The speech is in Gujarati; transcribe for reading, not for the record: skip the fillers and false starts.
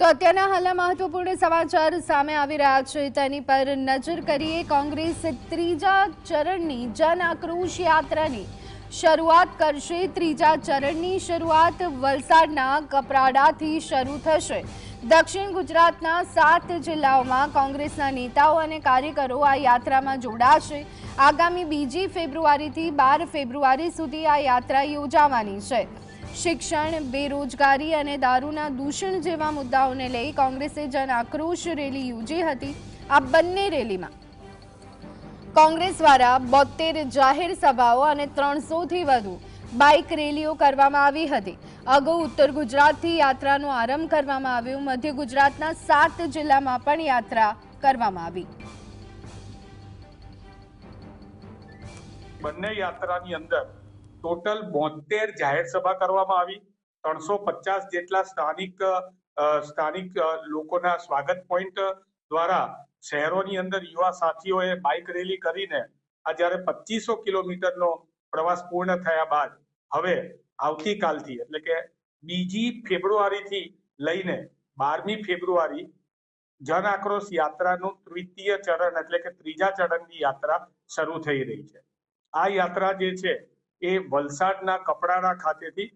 તો અત્યારના હાલના મહત્વપૂર્ણ સમાચાર સામે આવી રહ્યા છે તેની પર નજર કરીએ। કોંગ્રેસ ત્રીજા ચરણની જન આક્રોશ યાત્રાની શરૂઆત કરશે। ત્રીજા ચરણની શરૂઆત વલસાડના કપરાડાથી શરૂ થશે। દક્ષિણ ગુજરાતના 7 જિલ્લાઓમાં કોંગ્રેસના નેતાઓ અને કાર્યકરો આ યાત્રામાં જોડાશે। આગામી 2 ફેબ્રુઆરીથી 12 ફેબ્રુઆરી સુધી આ યાત્રા યોજાવાની છે। શિક્ષણ, બેરોજગારી અને દારૂના દૂષણ જેવા મુદ્દાઓને લઈ કોંગ્રેસે જન આક્રોશ રેલી યોજી હતી। આ બંને રેલીમાં કોંગ્રેસ દ્વારા 72 જાહેર સભાઓ અને 300થી વધુ બાઇક રેલીઓ કરવામાં આવી હતી। અગાઉ ઉત્તર ગુજરાતથી યાત્રાનો આરંભ કરવામાં આવ્યો। મધ્ય ગુજરાતના 7 જિલ્લામાં પણ યાત્રા કરવામાં આવી। બંને યાત્રાની અંદર ટોટલ 72 જાહેર સભા કરવામાં આવી। 350 જેટલા સ્થાનિક લોકોના સ્વાગત પોઈન્ટ દ્વારા શહેરોની અંદર યુવા સાથીઓએ બાઇક રેલી કરીને આ જ્યારે 2500 કિલોમીટરનો પ્રવાસ પૂર્ણ થયા બાદ હવે આવતીકાલથી એટલે કે 2 ફેબ્રુઆરીથી લઈને 12મી ફેબ્રુઆરી જન આક્રોશ યાત્રાનું તૃતીય ચરણ એટલે કે ત્રીજા ચરણની યાત્રા શરૂ થઈ રહી છે। આ યાત્રા જે છે એ વલસાડના કપરાડા ખાતેથી